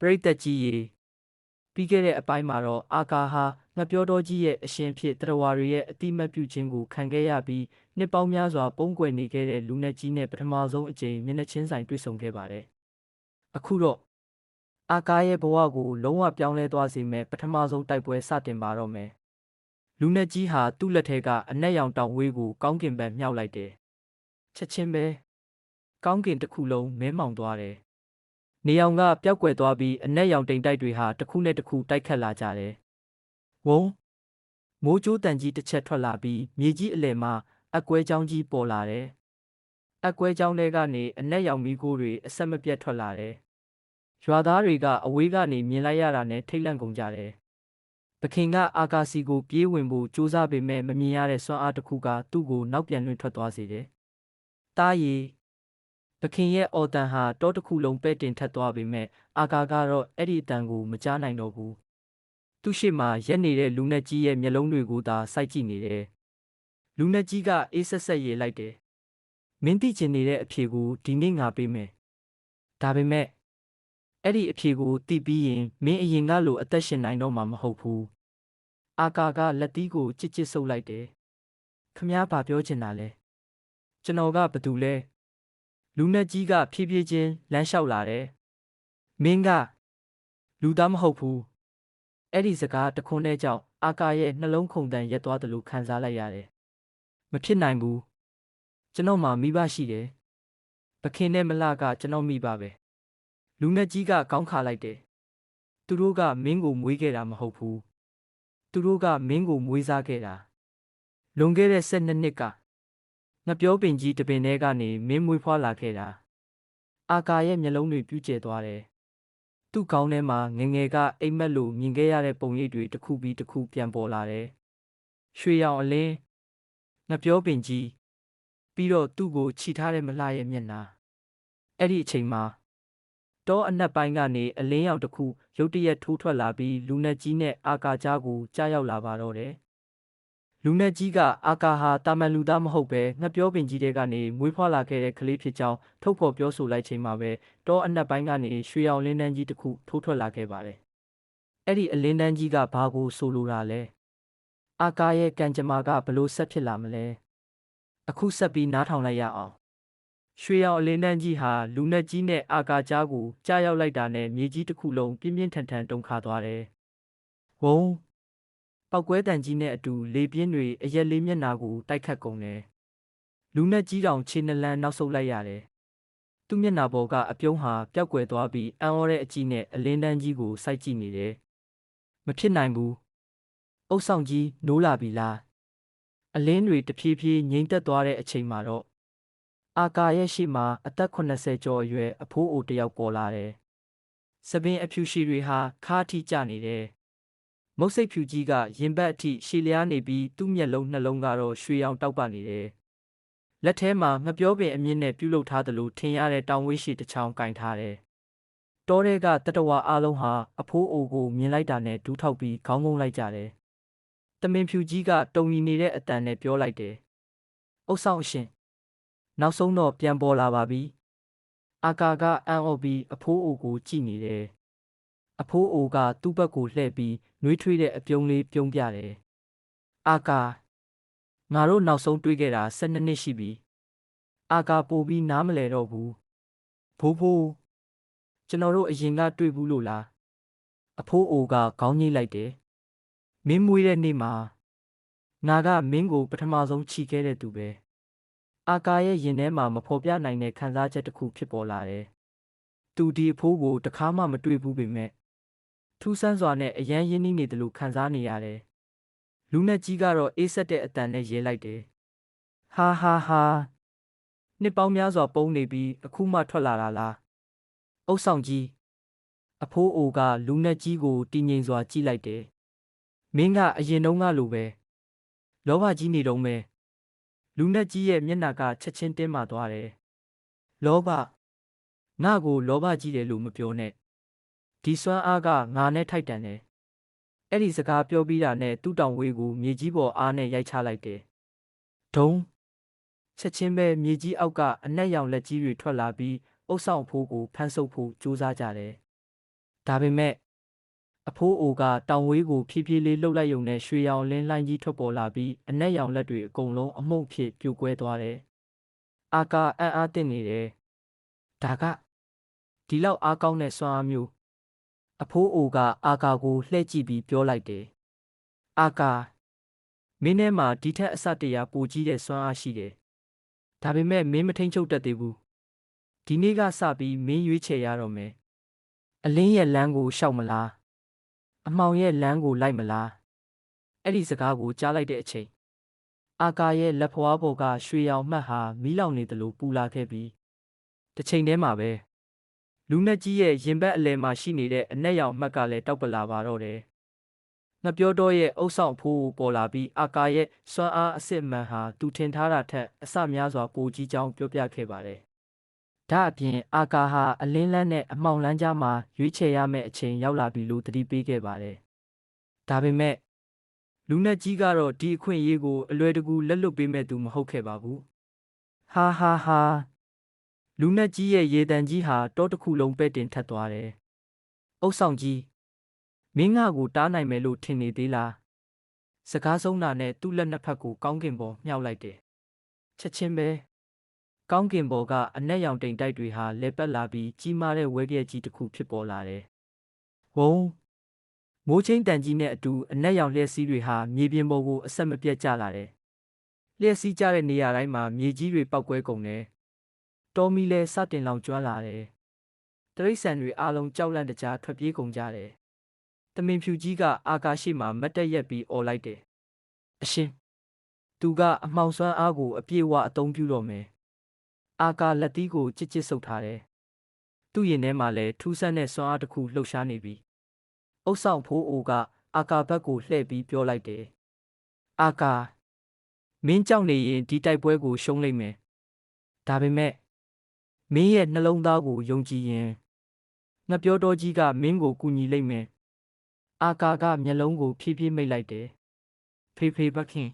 ပရိသတ်ကြီးရေပြီးခဲ့တဲ့အပိုင်းမှာတော့အာကာဟာငှက်ပြောတော်ကြီးရဲ့အရှင်ဖြစ်တရဝါတွေရဲ့အတိမတ်ပြုခြင်းကိုခံခဲ့ရပြီးနှစ်ပေါင်းများစွာပုံကွယ်နေခဲ့တဲ့လူနတ်ကြီးနဲ့ပထမဆုံးအကြိမ်မျက်နှာချင်းဆိုင်တွေ့ဆုံခဲ့ပါတယ်။အခုတော့အာကာရဲ့ဘဝကိုလုံးဝပြောင်းလဲသွားစေမဲ့ပထမဆုံးတိုက်ပွဲစတင်ပါတော့မယ်။လူနတ်ကြီးဟာသူ့လက်ထဲကအနက်ရောင်တောင်ဝေးကိုကောင်းကင်ဘက်မြှောက်လိုက်တယ်။ချက်ချင်းပဲကောင်းကင်တစ်ခုလုံးမဲမှောင်သွားတယ်။နေရောင်ကပျောက်ကွယ်သွားပြီးအနက်ရောင်တိမ်တိုက်တွေဟာတစ်ခုနဲ့တစ်ခုတိုက်ခတ်လာကြတယ်။ဝုန်းမိုးကြိုးတန်ကြီးတစ်ချက်ထွက်လာပြီးမြေကြီးအလယ်မှာအကွဲကြောင်းကြီးပေါ်လာတယ်။အကွဲကြောင်းထဲကနေအနက်ရောင်မီးခိုးတွေအဆက်မပြတ်ထွက်လာတယ်။ရွာသားတွေကအဝေးကနေမြင်လိုက်ရတာနဲ့ထိတ်လန့်ကုန်ကြတယ်။သခင်ကအာကာစီကိုပြေးဝင်ဖို့ကြိုးစားပေမဲ့မမြင်ရတဲ့စွမ်းအားတစ်ခုကသူ့ကိုနောက်ပြန်လွှင့်ထွက်သွားစေတယ်။တားရီသခင်ရဲ့အော်တန်ဟာတောတစ်ခုလုံးပဲ့တင်ထက်သွားပေမဲ့အာကာကတော့အဲ့ဒီအတန်ကိုမကြားနိုင်တော့ဘူး။သူ့ရှေ့မှာရက်နေတဲ့လူနတ်ကြီးရဲ့မျက်လုံးတွေကိုသာစိုက်ကြည့်နေတယ်။လူနတ်ကြီးကအေးဆက်ဆက်ရေလိုက်တယ်။မင်းသိချင်နေတဲ့အဖြေကိုဒီနေ့ငါပေးမယ်။ဒါပေမဲ့အဲ့ဒီအဖြေကိုသိပြီးရင်မင်းအရင်ကလိုအသက်ရှင်နိုင်တော့မှာမဟုတ်ဘူး။အာကာကလက်သီးကိုချစ်ချစ်ဆုပ်လိုက်တယ်။ခမည်းဘာပြောချင်တာလဲ။ကျွန်တော်ကဘာတူလဲ။လူနတ်ကြီးကဖြည်းဖြည်းချင်းလမ်းလျှောက်လာတယ်။မင်းကလူသားမဟုတ်ဘူး။အဲ့ဒီစကားတခွန်းနဲ့ကြောင့်အာကာရဲ့နှလုံးခုန်တန်ရက်သွားတယ်လို့ခံစားလိုက်ရတယ်။မဖြစ်နိုင်ဘူး။ကျွန်တော်မှမိဘရှိတယ်။သခင်နဲ့မလကကျွန်တော်မိဘပဲ။လူနတ်ကြီးကကောင်းခါလိုက်တယ်။သူတို့ကမင်းကိုမွေးခဲ့တာမဟုတ်ဘူး။သူတို့ကမင်းကိုမွေးစားခဲ့တာ။လွန်ခဲ့တဲ့12နှစ်ကငှက်ပြောပင်ကြီးတပင်ထဲကနေမင်းမွေးဖွားလာခဲ့တာ။အာကာရဲ့မျက်လုံးတွေပြူးကျဲသွားတယ်။သူ့ခေါင်းထဲမှာငယ်ငယ်ကအိမ်မက်လို့မြင်ခဲ့ရတဲ့ပုံရိပ်တွေတစ်ခုပြီးတစ်ခုပြန်ပေါ်လာတယ်။ရွှေရောင်အလင်းငှက်ပြောပင်ကြီးပြီးတော့သူ့ကိုခြိထားတဲ့မလှရဲ့မျက်နှာ။အဲ့ဒီအချိန်မှာတောအနက်ပိုင်းကနေအလင်းရောင်တစ်ခုရုတ်တရက်ထိုးထွက်လာပြီးလူနတ်ကြီးနဲ့အာကာကြားကိုကြားရောက်လာပါတော့တယ်။လူနတ်ကြီးကအာကာဟာတာမန်လူသားမဟုတ်ပဲငှက်ပြောပင်ကြီးတွေကနေမွေးဖွားလာခဲ့တဲ့ကလေးဖြစ်ကြောင်းထုတ်ဖော်ပြောဆိုလိုက်ချိန်မှာပဲတောအနက်ပိုင်းကနေရွှေရောင်လင်းတန်းကြီးတစ်ခုထိုးထွက်လာခဲ့ပါတယ်။အဲ့ဒီအလင်းတန်းကြီးကဘာကိုဆိုလိုတာလဲ။အာကာရဲ့ကံကြမ္မာကဘလို့ဆက်ဖြစ်လာမလဲ။အခုဆက်ပြီးနားထောင်လိုက်ရအောင်။ရွှေရောင်အလင်းတန်းကြီးဟာလူနတ်ကြီးနဲ့အာကာကြားကိုကြားရောက်လိုက်တာနဲ့မြေကြီးတစ်ခုလုံးပြင်းပြင်းထန်ထန်တုန်ခါသွားတယ်။ဝုန်းပောက်ကွဲတန်ကြီးနဲ့အတူလေပြင်းတွေအရက်လေးမျက်နာကိုတိုက်ခတ်ကုန်တယ်။လူနတ်ကြီးတောင်ခြေနှလန်းနောက်ဆုတ်လိုက်ရတယ်။သူ့မျက်နာပေါ်ကအပြုံးဟာပျောက်ကွယ်သွားပြီးအံ့ဩတဲ့အကြည့်နဲ့အလင်းတန်းကြီးကိုစိုက်ကြည့်နေတယ်။မဖြစ်နိုင်ဘူး။အုတ်ဆောင်ကြီးနိုးလာပြီလား။အလင်းတွေတဖြည်းဖြည်းငြိမ်သက်သွားတဲ့အချိန်မှာတော့အာကာရဲ့ရှေ့မှာအသက်80ကျော်အရွယ်အဖိုးအိုတစ်ယောက်ပေါ်လာတယ်။စပင်အဖြူရှည်တွေဟာခါးထိကျနေတယ်။မုတ်စိတ်ဖြူကြီးကရင်ဘတ်အထိရှည်လျားနေပြီးသူ့မျက်လုံးနှလုံးကတော့ရွှေရောင်တောက်ပနေတယ်။လက်ထဲမှာငှက်ပြောပင်အမြင့်နဲ့ပြုတ်လုထားသလိုထင်ရတဲ့တောင်ဝေးရှည်တစ်ချောင်းကင်ထားတယ်။တောထဲကတတဝါအားလုံးဟာအဖိုးအိုကိုမြင်လိုက်တာနဲ့ဒူးထောက်ပြီးခေါင်းငုံလိုက်ကြတယ်။တမင်ဖြူကြီးကတုံရီနေတဲ့အတန်နဲ့ပြောလိုက်တယ်။အုတ်ဆောင်အရှင်နောက်ဆုံးတော့ပြန်ပေါ်လာပါပြီ။အာကာကအံ့ဩပြီးအဖိုးအိုကိုကြည့်နေတယ်။အဖိုးအိုကသူ့ဘက်ကိုလှည့်ပြီးနှွေးထွေးတဲ့အပြုံးလေးပြုံးပြတယ်။အာကာငါတို့နောက်ဆုံးတွေ့ခဲ့တာ12နှစ်ရှိပြီ။အာကာပို့ပြီးနားမလဲတော့ဘူး။ဘိုးဘိုးကျွန်တော်တို့အရင်ကတွေ့ဘူးလို့လား။အဖိုးအိုကခေါင်းညှိလိုက်တယ်။မင်းမွေးတဲ့နေ့မှာငါကမင်းကိုပထမဆုံးချီခဲ့တဲ့သူပဲ။အာကာရဲ့ရင်ထဲမှာမဖော်ပြနိုင်တဲ့ခံစားချက်တစ်ခုဖြစ်ပေါ်လာတယ်။သူဒီအဖိုးကိုတခါမှမတွေ့ဘူးပေမဲ့ထူးဆန်းစွာနဲ့အယမ်းရင်းနှီးနေတယ်လို့ခံစားနေရတယ်။လူနတ်ကြီးကတော့အေးဆက်တဲ့အတန်နဲ့ရဲလိုက်တယ်။ဟာဟာဟာနှစ်ပေါင်းများစွာပုံနေပြီးအခုမှထွက်လာတာလား။အုတ်ဆောင်ကြီးအဖိုးအိုကလူနတ်ကြီးကိုတည်ငြိမ်စွာကြည့်လိုက်တယ်။မင်းကအရင်တုန်းကလိုပဲလောဘကြီးနေတော့မယ်လူနတ်ကြီးရဲ့မျက်နှာကချက်ချင်းတင်းမာသွားတယ်။လောဘငါ့ကိုလောဘကြီးတယ်လို့မပြောနဲ့။ဒီစွမ်းအားကငါနဲ့ထိုက်တန်တယ်။အဲ့ဒီစကားပြောပြီးတာနဲ့သူ့တောင်ဝေးကိုမြေကြီးပေါ်အားနဲ့ရိုက်ချလိုက်တယ်။ဒုံချက်ချင်းပဲမြေကြီးအောက်ကအနက်ရောင်လက်ကြီးတွေထွက်လာပြီးအုတ်ဆောင်ဖိုးကိုဖမ်းဆုပ်ဖို့ကြိုးစားကြတယ် ဒါပေမဲ့အဖိုးအိုကတောင်ဝေးကိုဖြည်းဖြည်းလေးလှုပ်လိုက်ရုံနဲ့ရွှေရောင်လင်းလှိုင်းကြီးထွက်ပေါ်လာပြီးအနက်ရောင်လက်တွေအကုန်လုံးအမှုန့်ဖြစ်ပြိုကွဲသွားတယ်။အာကာအံ့အားသင့်နေတယ်။ဒါကဒီလောက်အားကောင်းတဲ့စွမ်းအားမျိုးအဖိုးအိုကအာကာကိုလှည့်ကြည့်ပြီးပြောလိုက်တယ်။အာကာမင်းထဲမှာဒီထက်အဆတရာပိုကြီးတဲ့စွမ်းအားရှိတယ်။ဒါပေမဲ့မင်းမထိန်ချုပ်တတ်သေးဘူး။ဒီနေ့ကစပြီးမင်းရွေးချယ်ရတော့မယ်။အလင်းရဲ့လမ်းကိုရှောက်မလား။အမှောင်ရဲ့လမ်းကိုလိုက်မလား။အဲ့ဒီစကားကိုကြားလိုက်တဲ့အချိန်အာကာရဲ့လက်ဖွားပေါ်ကရွှေရောင်မှတ်ဟာမီးလောင်နေသလိုပူလာခဲ့ပြီးတစ်ချိန်တည်းမှာပဲလူနက်ကြီးရဲ့ရင်ဘတ်အလယ်မှာရှိနေတဲ့အနက်ရောင်မှတ်ကလည်းတောက်ပလာပါတော့တယ်။ငှက်ပြောတော့ရဲ့အုပ်ဆောင်ဖိုးကိုပေါ်လာပြီးအာကာရဲ့စွမ်းအားအစစ်မှန်ဟာသူထင်ထားတာထက်အဆများစွာပိုကြီးကြောင်းပြောပြခဲ့ပါတယ်။ဒါအပြင်အာကာဟာအလင်းလန်းနဲ့အမှောင်လန်းကြားမှာရွေးချယ်ရမယ့်အချိန်ရောက်လာပြီလို့သတိပေးခဲ့ပါတယ်။ဒါပေမဲ့လူနက်ကြီးကတော့ဒီအခွင့်အရေးကိုအလွယ်တကူလက်လွတ်ပေးမဲ့သူမဟုတ်ခဲ့ပါဘူး။ဟာဟာဟာလူနက်ကြီးရဲ့ရေတံကြီးဟာတောတစ်ခုလုံးပဲ့တင်ထက်သွားတယ်။အုပ်ဆောင်ကြီးမင်းငါကိုတားနိုင်မယ်လို့ထင်နေသေးလား။စကားဆုံးတာနဲ့သူ့လက်နှစ်ဖက်ကိုကောင်းကင်ပေါ်မြှောက်လိုက်တယ်။ချက်ချင်းပဲကောင်းကင်ပေါ်ကအနက်ရောင်တိမ်တိုက်တွေဟာလဲပတ်လာပြီးကြီးမားတဲ့ဝဲကဲကြီးတစ်ခုဖြစ်ပေါ်လာတယ်။ဝုန်းမိုးချင်းတန်ကြီးနဲ့အတူအနက်ရောင်လျှက်စီးတွေဟာမြေပြင်ပေါ်ကိုအဆက်မပြတ်ကျလာတယ်။လျှက်စီးကျတဲ့နေရာတိုင်းမှာမြေကြီးတွေပေါက်ကွဲကုန်တယ်။တောမီလည်းစတင်လောင်ကျွမ်းလာတယ်။တိရစ္ဆာန်တွေအားလုံးကြောက်လန့်တကြားထွက်ပြေးကုန်ကြတယ်။တမင်ဖြူကြီးကအာကာရှိမှမတ်တက်ရက်ပြီးအော်လိုက်တယ်။အရှင်သူကအမှောင်စွမ်းအားကိုအပြည့်အဝအသုံးပြုတော့မယ်။အာကာလက်သီးကိုကြစ်ကြစ်ဆုပ်ထားတယ်။သူ့ရင်ထဲမှာလည်းထူးဆန်းတဲ့စွမ်းအားတစ်ခုလှုပ်ရှားနေပြီ။အုပ်ဆောင်ဖိုးအိုကအာကာဘက်ကိုလှည့်ပြီးပြောလိုက်တယ်။အာကာမင်းကြောက်နေရင်ဒီတိုက်ပွဲကိုရှုံးလိမ့်မယ်။ဒါပေမဲ့မင်းရဲ့နှလုံးသားကိုယုံကြည်ရင်ငှက်ပြောတော်ကြီးကမင်းကိုကူညီလိမ့်မယ်။အာကာကမျက်လုံးကိုဖြည်းဖြည်းမိတ်လိုက်တယ်။ဖေဖေဘခင်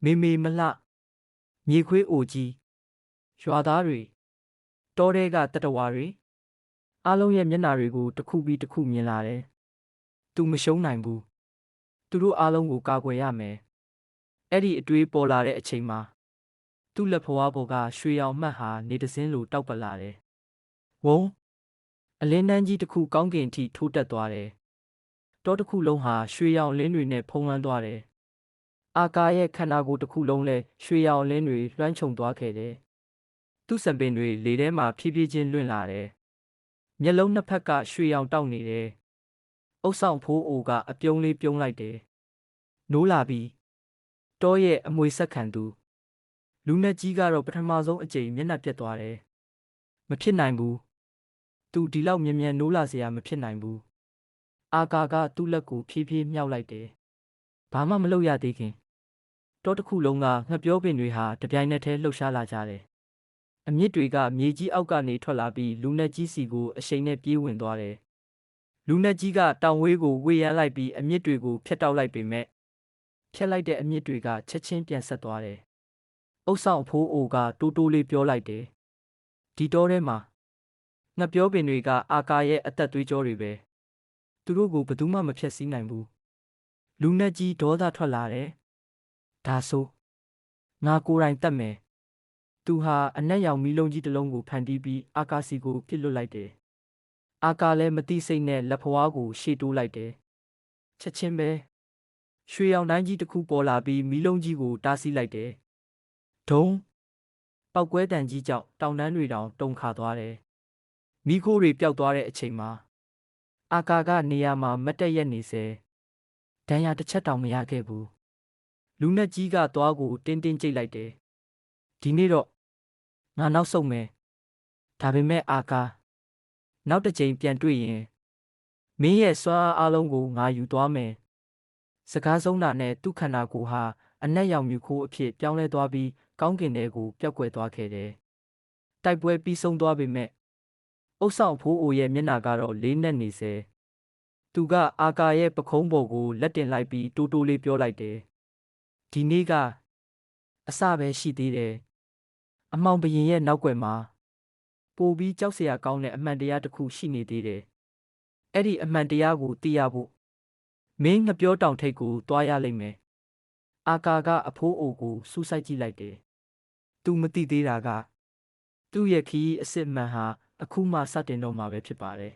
မေမေမလှမြေခွေးအိုကြီးရွာသားတွေတောထဲကတတဝါတွေအားလုံးရဲ့မျက်နှာတွေကိုတစ်ခုပြီးတစ်ခုမြင်လာတယ်။သူမရှုံးနိုင်ဘူး။သူတို့အားလုံးကိုကာကွယ်ရမယ်။အဲ့ဒီအတွေးပေါ်လာတဲ့အချိန်မှာသူ့လက်ဖွားပေါ်ကရွှေရောင်မှတ်ဟာနေတစင်းလိုတောက်ပလာတယ်။ဝုန်းအလင်းတန်းကြီးတစ်ခုကောင်းကင်ထိထိုးတက်သွားတယ်။တောတစ်ခုလုံးဟာရွှေရောင်လင်းတွေနဲ့ဖုံးလွှမ်းသွားတယ်။အာကာရဲ့ခန္ဓာကိုယ်တစ်ခုလုံးလည်းရွှေရောင်လင်းတွေလွှမ်းခြုံသွားခဲ့တယ်။သူ့စံပင်တွေလေထဲမှာဖြည်းဖြည်းချင်းလွင့်လာတယ်။မျက်လုံးနှစ်ဖက်ကရွှေရောင်တောက်နေတယ်။အုပ်ဆောင်ဖိုးအိုကအပြုံးလေးပြုံးလိုက်တယ်။နိုးလာပြီ။တောရဲ့အမွေဆက်ခံသူလူနက်ကြီးကတော့ပထမဆုံးအကြိမ်မျက်နှာပြတ်သွားတယ်။မဖြစ်နိုင်ဘူး။သူဒီလောက်မြန်နိုးလာเสียမဖြစ်နိုင်ဘူး။အာကာကသူ့လက်ကိုဖြည်းဖြည်းမြှောက်လိုက်တယ်။ဘာမှမလုပ်ရသေးခင်တောတစ်ခုလုံးကငှက်ပြောပင်တွေဟာတပြိုင်နက်တည်းလှုပ်ရှားလာကြတယ်။အမြစ်တွေကမြေကြီးအောက်ကနေထွက်လာပြီးလူနက်ကြီးစီကိုအရှိန်နဲ့ပြေးဝင်သွားတယ်။လူနက်ကြီးကတောင်ဝေးကိုဝေယမ်းလိုက်ပြီးအမြစ်တွေကိုဖျက်တောက်လိုက်ပေမဲ့ဖျက်လိုက်တဲ့အမြစ်တွေကချက်ချင်းပြန်ဆက်သွားတယ်။အုပ်ဆောင်ဖိုးအိုကတိုးတိုးလေးပြောလိုက်တယ်။ဒီတောထဲမှာငှက်ပြောပင်တွေကအာကာရဲ့အသက်သွေးကြောတွေပဲ။သူတို့ကိုဘယ်သူမှမဖျက်ဆီးနိုင်ဘူး။လူနက်ကြီးဒေါသထွက်လာတယ်။ဒါဆိုငါကိုယ်တိုင်တတ်မယ်။သူဟာအနက်ရောင်မီးလုံးကြီးတစ်လုံးကိုဖန်တီးပြီးအာကာစီကိုပြစ်လွတ်လိုက်တယ်။အာကာလည်းမသိစိတ်နဲ့လက်ဖွားကိုရှေ့တိုးလိုက်တယ်။ချက်ချင်းပဲရွှေရောင်တိုင်းကြီးတစ်ခုပေါ်လာပြီးမီးလုံးကြီးကိုတားဆီးလိုက်တယ်။ဒုံးပောက်ကွဲတံကြီးကြောင့်တောင်တန်းတွေတောင်တုန်ခါသွားတယ်။မီးခိုးတွေပျောက်သွားတဲ့အချိန်မှာအာကာကနေရာမှာမတ်တက်ရက်နေစေဒဏ်ရာတစ်ချက်တောင်မရခဲ့ဘူး။လူနက်ကြီးကသွားကိုတင်းတင်းကြိတ်လိုက်တယ်။ဒီနေ့တော့ငါနောက်ဆုံးမယ်။ဒါပေမဲ့အာကာနောက်တစ်ချိန်ပြန်တွေ့ရင်မင်းရဲ့စွမ်းအားလုံးကိုငါယူသွားမယ်။စကားဆုံးတာနဲ့သူ့ခန္ဓာကိုယ်ဟာအနက်ရောင်မြူခိုးအဖြစ်ပြောင်းလဲသွားပြီးကောင်းကင်ထဲကိုပျောက်ကွယ်သွားခဲ့တယ်။တိုက်ပွဲပြီးဆုံးသွားပေမဲ့အုပ်ဆောင်ဖိုးအိုရဲ့မျက်နှာကတော့လေးနက်နေစေ။သူကအာကာရဲ့ပခုံးပေါ်ကိုလက်တင်လိုက်ပြီးတိုးတိုးလေးပြောလိုက်တယ်။ဒီနေ့ကအစပဲရှိသေးတယ်။အမှောင်ဘရင်ရဲ့နောက်ွယ်မှာပိုပြီးကြောက်စရာကောင်းတဲ့အမှန်တရားတစ်ခုရှိနေသေးတယ် အဲ့ဒီအမှန်တရားကိုသိရဖို့မင်းငပြောတောင်ထိပ်ကိုတွားရလိမ့်မယ်အာကာကအဖိုးအိုကိုစူးစိုက်ကြည့်လိုက်တယ်သူမသိသေးတာကသူ့ရဲ့ခရီးအစ်စ်မှန်ဟာအခုမှစတင်တော့မှာပဲဖြစ်ပါတယ်